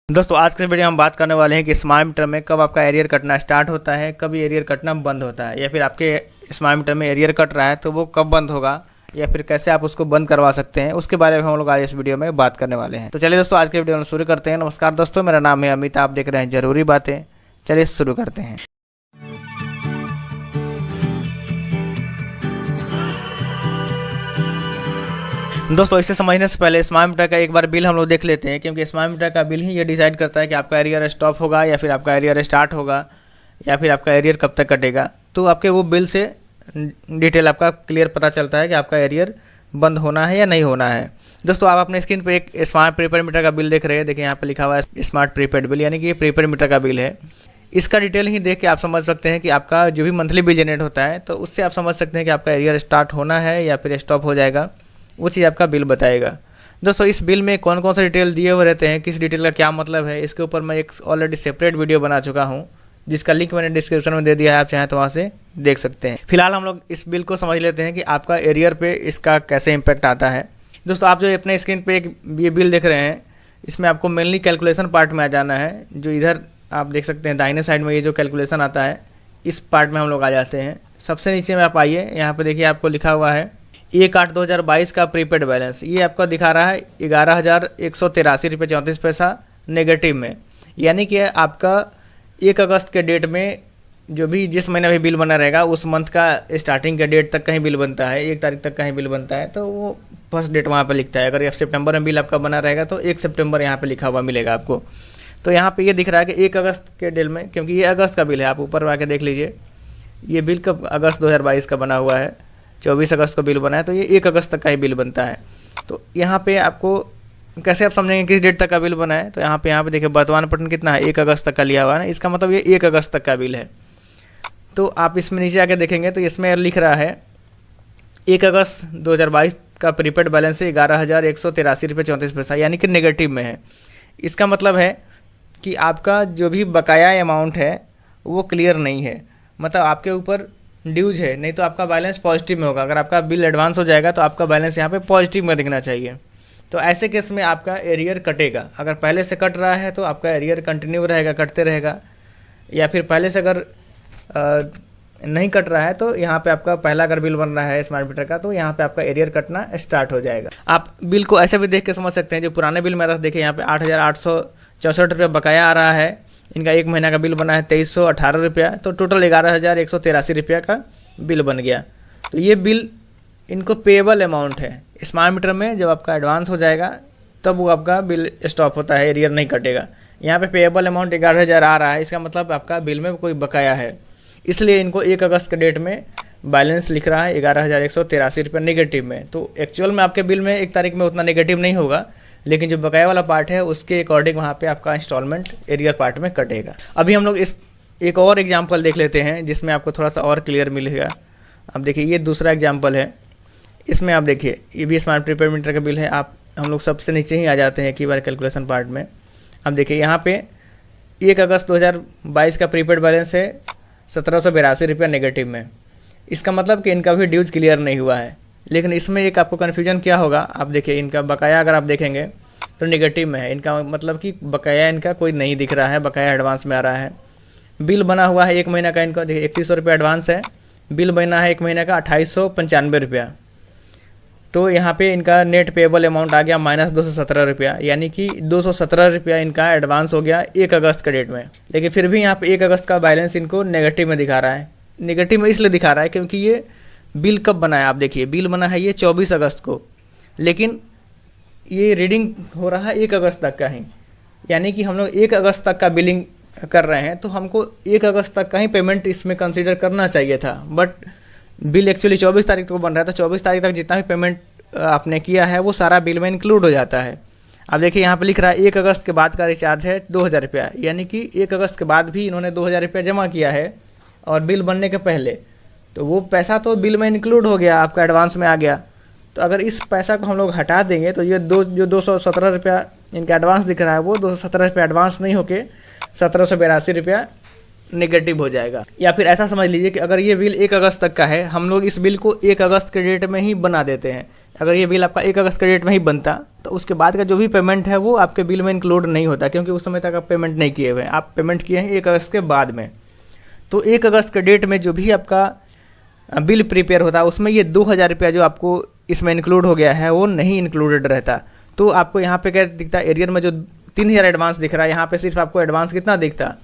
दोस्तों आज के वीडियो में हम बात करने वाले हैं कि स्मार्ट मीटर में कब आपका एरियर कटना स्टार्ट होता है, कब एरियर कटना बंद होता है, या फिर आपके स्मार्ट मीटर में एरियर कट रहा है तो वो कब बंद होगा या फिर कैसे आप उसको बंद करवा सकते हैं, उसके बारे में हम लोग आज इस वीडियो में बात करने वाले हैं। तो चलिए दोस्तों आज के वीडियो में शुरू करते हैं। नमस्कार दोस्तों, मेरा नाम है अमित, आप देख रहे हैं जरूरी बातें। चलिए शुरू करते हैं। दोस्तों इसे समझने से पहले स्मार्ट मीटर का एक बार बिल हम लोग देख लेते हैं, क्योंकि स्मार्ट मीटर का बिल ही ये डिसाइड करता है कि आपका एरियर स्टॉप होगा या फिर आपका एरियर स्टार्ट होगा या फिर आपका एरियर कब तक कटेगा। तो आपके वो बिल से डिटेल आपका क्लियर पता चलता है कि आपका एरियर बंद होना है या नहीं होना है। दोस्तों आप अपने स्क्रीन पर एक स्मार्ट प्रीपेड मीटर का बिल देख रहे हैं। देखिए यहाँ पर लिखा हुआ है स्मार्ट प्रीपेड बिल, यानी कि ये प्रीपेड मीटर का बिल है। इसका डिटेल ही देख के आप समझ सकते हैं कि आपका जो भी मंथली बिल जनरेट होता है तो उससे आप समझ सकते हैं कि आपका एरियर स्टार्ट होना है या फिर स्टॉप हो जाएगा, वो चीज़ आपका बिल बताएगा। दोस्तों इस बिल में कौन कौन सा डिटेल दिए हुए रहते हैं, किस डिटेल का क्या मतलब है, इसके ऊपर मैं एक ऑलरेडी सेपरेट वीडियो बना चुका हूँ, जिसका लिंक मैंने डिस्क्रिप्शन में दे दिया है, आप चाहें तो वहाँ से देख सकते हैं। फिलहाल हम लोग इस बिल को समझ लेते हैं कि आपका एरियर पे इसका कैसे इम्पैक्ट आता है। दोस्तों आप जो अपने स्क्रीन पर एक ये बिल देख रहे हैं, इसमें आपको मेनली कैलकुलेशन पार्ट में आ जाना है। जो इधर आप देख सकते हैं दाहिने साइड में ये जो कैलकुलेशन आता है, इस पार्ट में हम लोग आ जाते हैं। सबसे नीचे में आप आइए, यहाँ पर देखिए आपको लिखा हुआ है 1/8/2022 का प्रीपेड बैलेंस। ये आपका दिखा रहा है 11,183 रुपये 34 पैसा नेगेटिव में, यानी कि आपका 1 अगस्त के डेट में जो भी जिस महीने भी बिल बना रहेगा उस मंथ का स्टार्टिंग के डेट तक कहीं बिल बनता है, 1 तारीख तक कहीं बिल बनता है तो वो फर्स्ट डेट वहाँ पे लिखता है। अगर सितंबर में बिल आपका बना रहेगा तो 1 सितंबर यहाँ पे लिखा हुआ मिलेगा आपको। तो यहाँ पे ये दिख रहा है कि 1 अगस्त के डेट में, क्योंकि ये अगस्त का बिल है, आप ऊपर आके देख लीजिए ये बिल कब अगस्त 2022 का बना हुआ है, 24 अगस्त को बिल बना है, तो ये 1 अगस्त तक का ही बिल बनता है। तो यहाँ पे आपको कैसे आप समझेंगे किस डेट तक का बिल बना है। तो यहाँ पे देखिए वर्तमान पठन कितना है, 1 अगस्त तक का लिया हुआ है ना, इसका मतलब ये 1 अगस्त तक का बिल है। तो आप इसमें नीचे आके देखेंगे तो इसमें लिख रहा है 1 अगस्त 2022 का प्रीपेड बैलेंस है 11,183 रुपये 34 पैसा, यानी कि नेगेटिव में है। इसका मतलब है कि आपका जो भी बकाया अमाउंट है वो क्लियर नहीं है, मतलब आपके ऊपर ड्यूज है, नहीं तो आपका बैलेंस पॉजिटिव में होगा। अगर आपका बिल एडवांस हो जाएगा तो आपका बैलेंस यहाँ पे पॉजिटिव में दिखना चाहिए। तो ऐसे केस में आपका एरियर कटेगा। अगर पहले से कट रहा है तो आपका एरियर कंटिन्यू रहेगा, कटते रहेगा, या फिर पहले से अगर नहीं कट रहा है तो यहाँ पे आपका पहला अगर बिल बन रहा है स्मार्ट मीटर का तो यहाँ पे आपका एरियर कटना स्टार्ट हो जाएगा। आप बिल को ऐसे भी देख के समझ सकते हैं। जो पुराने बिल में आता देखिए यहाँ पे 8,864 रुपये बकाया आ रहा है, इनका 1 महीना का बिल बना है 2,318 रुपया, तो टोटल 11,183 रुपया का बिल बन गया। तो ये बिल इनको पेएबल अमाउंट है। स्मार्ट मीटर में जब आपका एडवांस हो जाएगा तब वो आपका बिल स्टॉप होता है, एरियर नहीं कटेगा। यहाँ पे पेएबल अमाउंट 11,000 आ रहा है, इसका मतलब आपका बिल में कोई बकाया है, इसलिए इनको 1 अगस्त के डेट में बैलेंस लिख रहा है 11,183 रुपये नेगेटिव में। तो एक्चुअल में आपके बिल में 1 तारीख में उतना नेगेटिव नहीं होगा, लेकिन जो बकाया वाला पार्ट है उसके अकॉर्डिंग वहाँ पे आपका इंस्टॉलमेंट एरियर पार्ट में कटेगा। अभी हम लोग इस एक और एग्जांपल देख लेते हैं जिसमें आपको थोड़ा सा और क्लियर मिलेगा। अब देखिए ये दूसरा एग्जांपल है, इसमें आप देखिए ये भी स्मार्ट प्रीपेड मीटर का बिल है। हम लोग सबसे नीचे ही आ जाते हैं एक बार कैलकुलेशन पार्ट में। अब देखिए यहाँ पे 1 अगस्त 2022 का प्रीपेड बैलेंस है 1,782 रुपया नेगेटिव में। इसका मतलब कि इनका भी ड्यूज क्लियर नहीं हुआ है। लेकिन इसमें एक आपको कन्फ्यूजन क्या होगा, आप देखिए इनका बकाया अगर आप देखेंगे तो नेगेटिव में है। इनका मतलब कि बकाया इनका कोई नहीं दिख रहा है, बकाया एडवांस में आ रहा है। बिल बना हुआ है 1 महीना का, इनका देखिए 3100 रुपये एडवांस है, बिल बना है 1 महीना का 2895 रुपया। तो यहाँ पे इनका नेट पेएबल अमाउंट आ गया -217 रुपया, यानी कि 217 रुपया इनका एडवांस हो गया 1 अगस्त के डेट में। लेकिन फिर भी यहाँ पे 1 अगस्त का बैलेंस इनको नेगेटिव में दिखा रहा है। नेगेटिव में इसलिए दिखा रहा है क्योंकि ये बिल कब बना है, आप देखिए बिल बना है ये 24 अगस्त को, लेकिन ये रीडिंग हो रहा है 1 अगस्त तक का ही, यानी कि हम लोग 1 अगस्त तक का बिलिंग कर रहे हैं तो हमको 1 अगस्त तक का ही पेमेंट इसमें कंसीडर करना चाहिए था। बट बिल एक्चुअली 24 तारीख को बन रहा है, तो 24 तारीख तक जितना भी पेमेंट आपने किया है वो सारा बिल में इंक्लूड हो जाता है। अब देखिए यहाँ पे लिख रहा है 1 अगस्त के बाद का रिचार्ज है 2,000 रुपया, यानी कि 1 अगस्त के बाद भी इन्होंने 2,000 रुपया जमा किया है और बिल बनने के पहले, तो वो पैसा तो बिल में इंक्लूड हो गया, आपका एडवांस में आ गया। तो अगर इस पैसा को हम लोग हटा देंगे तो ये जो 217 रुपया इनका एडवांस दिख रहा है वो 217 रुपया एडवांस नहीं होके 1,782 रुपया नेगेटिव हो जाएगा। या फिर ऐसा समझ लीजिए कि अगर ये बिल 1 अगस्त तक का है, हम लोग इस बिल को 1 अगस्त के डेट में ही बना देते हैं, अगर ये बिल आपका 1 अगस्त के डेट में ही बनता तो उसके बाद का जो भी पेमेंट है वो आपके बिल में इंक्लूड नहीं होता, क्योंकि उस समय तक आप पेमेंट नहीं किए हुए हैं, आप पेमेंट किए हैं 1 अगस्त के बाद में। तो 1 अगस्त के डेट में जो भी आपका बिल प्रिपेयर होता है उसमें ये 2,000 रुपया जो आपको इसमें इंक्लूड हो गया है वो नहीं इंक्लूडेड रहता। तो आपको यहाँ पे क्या दिखता है, एरियर में जो 3,000 एडवांस दिख रहा है, यहाँ पे सिर्फ आपको एडवांस कितना दिखता,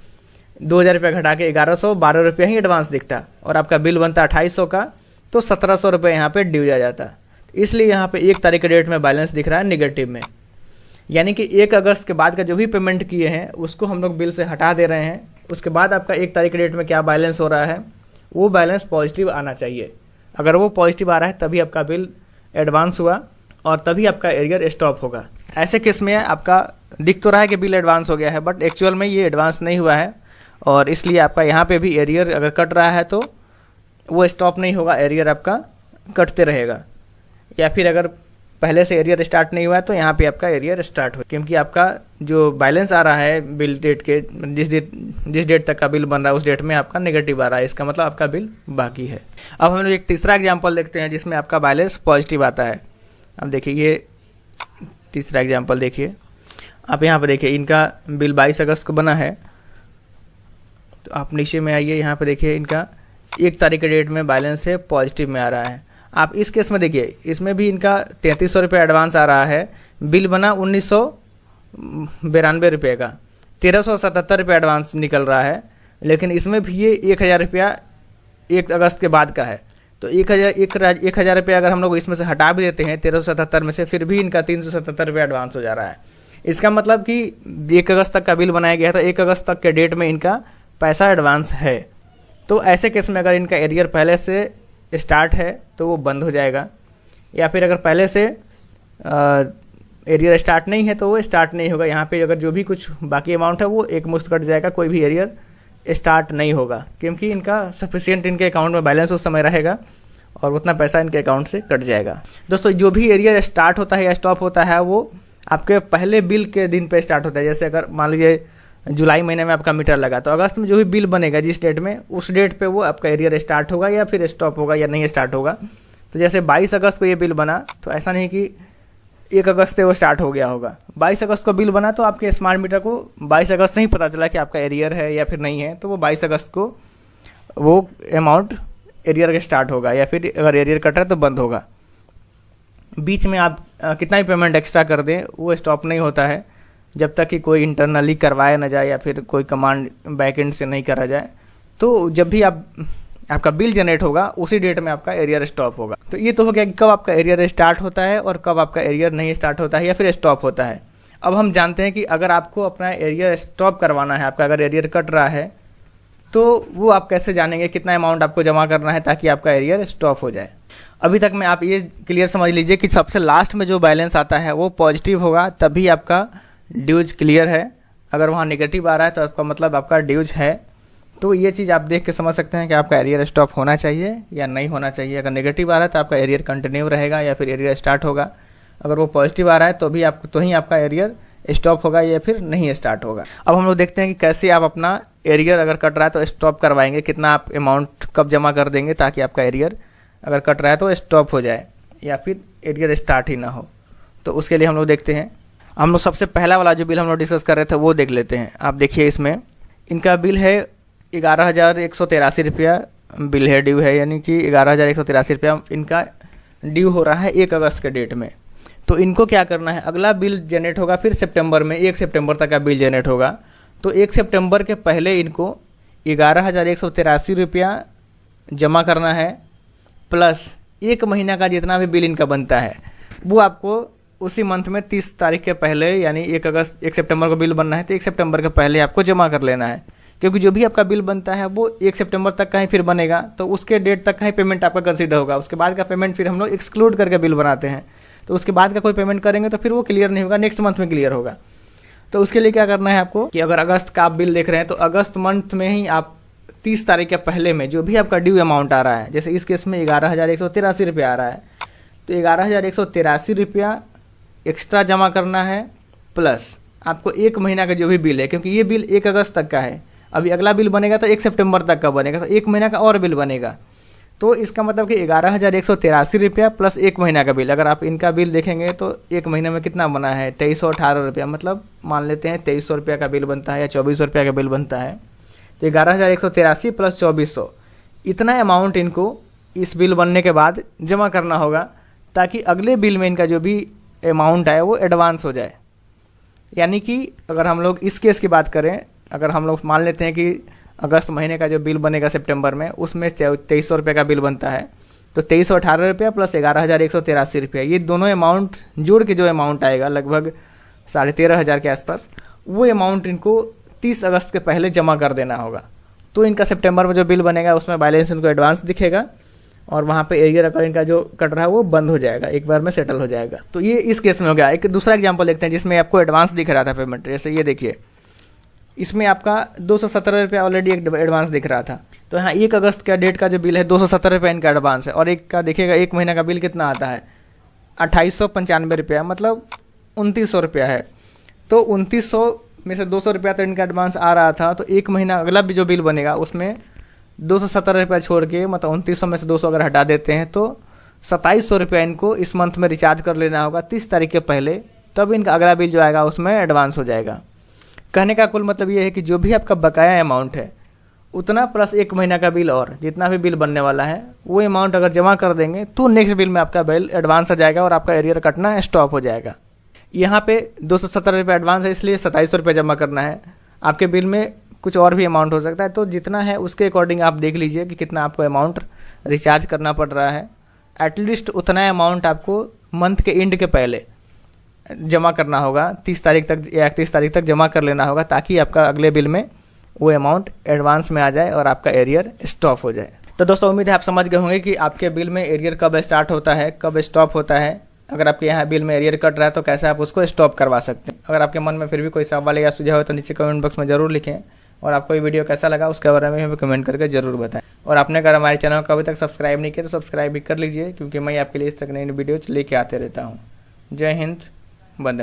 2,000 रुपया घटा के 1,112 रुपया ही एडवांस दिखता, और आपका बिल बनता 2,800 का, तो 1,700 रुपये यहाँ पे ड्यूज आ जाता। इसलिए यहाँ पे 1 तारीख के डेट में बैलेंस दिख रहा है नेगेटिव में, यानी कि 1 अगस्त के बाद का जो भी पेमेंट किए हैं उसको हम लोग बिल से हटा दे रहे हैं। उसके बाद आपका 1 तारीख के डेट में क्या बैलेंस हो रहा है, वो बैलेंस पॉजिटिव आना चाहिए। अगर वो पॉजिटिव आ रहा है तभी आपका बिल एडवांस हुआ और तभी आपका एरियर स्टॉप होगा। ऐसे केस में आपका दिख तो रहा है कि बिल एडवांस हो गया है, बट एक्चुअल में ये एडवांस नहीं हुआ है, और इसलिए आपका यहाँ पे भी एरियर अगर कट रहा है तो वो स्टॉप नहीं होगा, एरियर आपका कटते रहेगा। या फिर अगर पहले से एरियर स्टार्ट नहीं हुआ है तो यहाँ पे आपका एरियर स्टार्ट हो, क्योंकि आपका जो बैलेंस आ रहा है बिल डेट के, जिस डेट तक का बिल बन रहा है उस डेट में आपका नेगेटिव आ रहा है, इसका मतलब आपका बिल बाकी है। अब हम लोग एक तीसरा एग्जांपल देखते हैं जिसमें आपका बैलेंस पॉजिटिव आता है। अब देखिए ये तीसरा एग्जांपल देखिए, आप यहाँ पर देखिए इनका बिल 22 अगस्त को बना है, तो आप नीचे में आइए, यहाँ पर देखिए इनका 1 तारीख के डेट में बैलेंस है पॉजिटिव में आ रहा है। आप इस केस में देखिए इसमें भी इनका 3,300 रुपये एडवांस आ रहा है, बिल बना 1,992 रुपये का, 1,377 रुपये एडवांस निकल रहा है, लेकिन इसमें भी ये 1,000 रुपया 1 अगस्त के बाद का है। तो 1,000 रुपये अगर हम लोग इसमें से हटा भी देते हैं 1,377 में से, फिर भी इनका 377 रुपये एडवांस हो जा रहा है। इसका मतलब कि 1 अगस्त तक का बिल बनाया गया था, 1 अगस्त तक के डेट में इनका पैसा एडवांस है। तो ऐसे केस में अगर इनका एरियर पहले से स्टार्ट है तो वो बंद हो जाएगा, या फिर अगर पहले से एरियर स्टार्ट नहीं है तो वो स्टार्ट नहीं होगा। यहाँ पे अगर जो भी कुछ बाकी अमाउंट है वो एक मुश्त कट जाएगा, कोई भी एरियर स्टार्ट नहीं होगा, क्योंकि इनका सफिशिएंट इनके अकाउंट में बैलेंस उस समय रहेगा और उतना पैसा इनके अकाउंट से कट जाएगा। दोस्तों जो भी एरियर स्टार्ट होता है या स्टॉप होता है वो आपके पहले बिल के दिन पे स्टार्ट होता है। जैसे अगर मान लीजिए जुलाई महीने में आपका मीटर लगा, तो अगस्त में जो भी बिल बनेगा जिस डेट में, उस डेट पे वो आपका एरियर स्टार्ट होगा या फिर स्टॉप होगा या नहीं स्टार्ट होगा। तो जैसे 22 अगस्त को ये बिल बना, तो ऐसा नहीं कि 1 अगस्त से वो स्टार्ट हो गया होगा। 22 अगस्त को बिल बना तो आपके स्मार्ट मीटर को 22 अगस्त से ही पता चला कि आपका एरियर है या फिर नहीं है, तो वो 22 अगस्त को वो अमाउंट एरियर का स्टार्ट होगा, या फिर अगर एरियर कट रहा है तो बंद होगा। बीच में आप कितना ही पेमेंट एक्स्ट्रा कर दें वो स्टॉप नहीं होता है जब तक कि कोई इंटरनली करवाया ना जाए या फिर कोई कमांड बैकएंड से नहीं करा जाए। तो जब भी आपका बिल जनरेट होगा उसी डेट में आपका एरियर स्टॉप होगा। तो ये तो हो गया कि कब आपका एरियर स्टार्ट होता है और कब आपका एरियर नहीं स्टार्ट होता है या फिर स्टॉप होता है। अब हम जानते हैं कि अगर आपको अपना एरियर स्टॉप करवाना है, आपका अगर एरियर कट रहा है, तो वो आप कैसे जानेंगे, कितना अमाउंट आपको जमा करना है ताकि आपका एरियर स्टॉप हो जाए। अभी तक में आप ये क्लियर समझ लीजिए कि सबसे लास्ट में जो बैलेंस आता है वो पॉजिटिव होगा, तभी आपका ड्यूज क्लियर है। अगर वहाँ नेगेटिव आ रहा है तो आपका मतलब आपका ड्यूज है। तो ये चीज़ आप देख के समझ सकते हैं कि आपका एरियर स्टॉप होना चाहिए या नहीं होना चाहिए। अगर नेगेटिव आ रहा है तो आपका एरियर कंटिन्यू रहेगा या फिर एरियर स्टार्ट होगा। अगर वो पॉजिटिव आ रहा है तो ही आपका एरियर स्टॉप होगा या फिर नहीं स्टार्ट होगा। अब हम लोग देखते हैं कि कैसे आप अपना एरियर अगर कट रहा है तो स्टॉप करवाएंगे, कितना आप अमाउंट कब जमा कर देंगे ताकि आपका एरियर अगर कट रहा है तो स्टॉप हो जाए या फिर एरियर स्टार्ट ही ना हो। तो उसके लिए हम लोग देखते हैं, हम लोग सबसे पहला वाला जो बिल हम लोग डिस्कस कर रहे थे वो देख लेते हैं। आप देखिए इसमें इनका बिल है 11,183 रुपया बिल है, ड्यू है, यानी कि 11,183 रुपया इनका ड्यू हो रहा है 1 अगस्त के डेट में। तो इनको क्या करना है, अगला बिल जनरेट होगा फिर सितंबर में, 1 सितंबर तक का बिल जनरेट होगा। तो 1 सितंबर के पहले इनको 11,183 रुपया जमा करना है, प्लस 1 महीना का जितना भी बिल इनका बनता है वो आपको उसी मंथ में 30 तारीख के पहले, यानी 1 सितंबर को बिल बनना है तो 1 सितंबर के पहले आपको जमा कर लेना है। क्योंकि जो भी आपका बिल बनता है वो 1 सितंबर तक का ही फिर बनेगा, तो उसके डेट तक का ही पेमेंट आपका कंसीडर होगा। उसके बाद का पेमेंट फिर हम लोग एक्सक्लूड करके बिल बनाते हैं, तो उसके बाद का कोई पेमेंट करेंगे तो फिर वो क्लियर नहीं होगा, नेक्स्ट मंथ में क्लियर होगा। तो उसके लिए क्या करना है आपको कि अगर अगस्त का आप बिल देख रहे हैं तो अगस्त मंथ में ही आप 30 तारीख के पहले में जो भी आपका ड्यू अमाउंट आ रहा है, जैसे इस केस में 11,183 रुपया आ रहा है, तो 11,183 रुपया एक्स्ट्रा जमा करना है, प्लस आपको 1 महीना का जो भी बिल है, क्योंकि ये बिल 1 अगस्त तक का है, अभी अगला बिल बनेगा तो 1 सितंबर तक का बनेगा, तो 1 महीना का और बिल बनेगा। तो इसका मतलब कि 11,183 रुपया प्लस 1 महीना का बिल। अगर आप इनका बिल देखेंगे तो एक महीने में कितना बना है, 2318 रुपया, मतलब मान लेते हैं 2300 रुपया का बिल बनता है या 2400 रुपया का बिल बनता है। तो 11,183 प्लस 2400, इतना अमाउंट इनको इस बिल बनने के बाद जमा करना होगा, ताकि अगले बिल में इनका जो भी अमाउंट है वो एडवांस हो जाए। यानी कि अगर हम लोग इस केस की बात करें, अगर हम लोग मान लेते हैं कि अगस्त महीने का जो बिल बनेगा सितंबर में, उसमें 2300 रुपये का बिल बनता है, तो 2318 रुपया प्लस 11,183 रुपया, ये दोनों अमाउंट जोड़ के जो अमाउंट आएगा लगभग 13,500 के आसपास, वो अमाउंट इनको 30 अगस्त के पहले जमा कर देना होगा। तो इनका सितंबर में जो बिल बनेगा उसमें बैलेंस इनको एडवांस दिखेगा और वहाँ पे एरियर अगर इनका जो कट रहा है वो बंद हो जाएगा, एक बार में सेटल हो जाएगा। तो ये इस केस में हो गया। एक दूसरा एग्जांपल देखते हैं जिसमें आपको एडवांस दिख रहा था पेमेंट। जैसे ये देखिए, इसमें आपका 217 रुपया ऑलरेडी एक एडवांस दिख रहा था। तो यहाँ 1 अगस्त का डेट का जो बिल है 217 रुपया इनका एडवांस है, और एक का देखिएगा एक महीना का बिल कितना आता है 2895 रुपया, मतलब 2900 रुपया है। तो 2900 में से 200 रुपया तो इनका एडवांस आ रहा था, तो एक महीना अगला भी जो बिल बनेगा उसमें 217 रुपया छोड़ के, मतलब 2900 में से 200 अगर हटा देते हैं तो 2700 रुपया इनको इस मंथ में रिचार्ज कर लेना होगा 30 तारीख के पहले, तब इनका अगला बिल जो आएगा उसमें एडवांस हो जाएगा। कहने का कुल मतलब ये है कि जो भी आपका बकाया अमाउंट है उतना प्लस एक महीना का बिल और जितना भी बिल बनने वाला है वो अमाउंट अगर जमा कर देंगे तो नेक्स्ट बिल में आपका बिल एडवांस आ जाएगा और आपका एरियर कटना स्टॉप हो जाएगा। यहाँ पे 217 रुपये एडवांस है, इसलिए 2700 रुपये जमा करना है। आपके बिल में कुछ और भी अमाउंट हो सकता है, तो जितना है उसके अकॉर्डिंग आप देख लीजिए कि कितना आपको अमाउंट रिचार्ज करना पड़ रहा है। एटलीस्ट उतना अमाउंट आपको मंथ के एंड के पहले जमा करना होगा, 30 तारीख तक या 31 तारीख तक जमा कर लेना होगा, ताकि आपका अगले बिल में वो अमाउंट एडवांस में आ जाए और आपका एरियर स्टॉप हो जाए। तो दोस्तों उम्मीद है आप समझ गए होंगे कि आपके बिल में एरियर कब स्टार्ट होता है, कब स्टॉप होता है। अगर आपके यहाँ बिल में एरियर कट रहा है तो कैसे आप उसको स्टॉप करवा सकते हैं। अगर आपके मन में फिर भी कोई सवाल या सुझाव है तो नीचे कमेंट बॉक्स में जरूर लिखें, और आपको ये वीडियो कैसा लगा उसके बारे में हमें कमेंट करके जरूर बताएं। और आपने अगर हमारे चैनल को अभी तक सब्सक्राइब नहीं किया तो सब्सक्राइब भी कर लीजिए, क्योंकि मैं आपके लिए इस तक नई वीडियोज लेके आते रहता हूँ। जय हिंद, वंदे।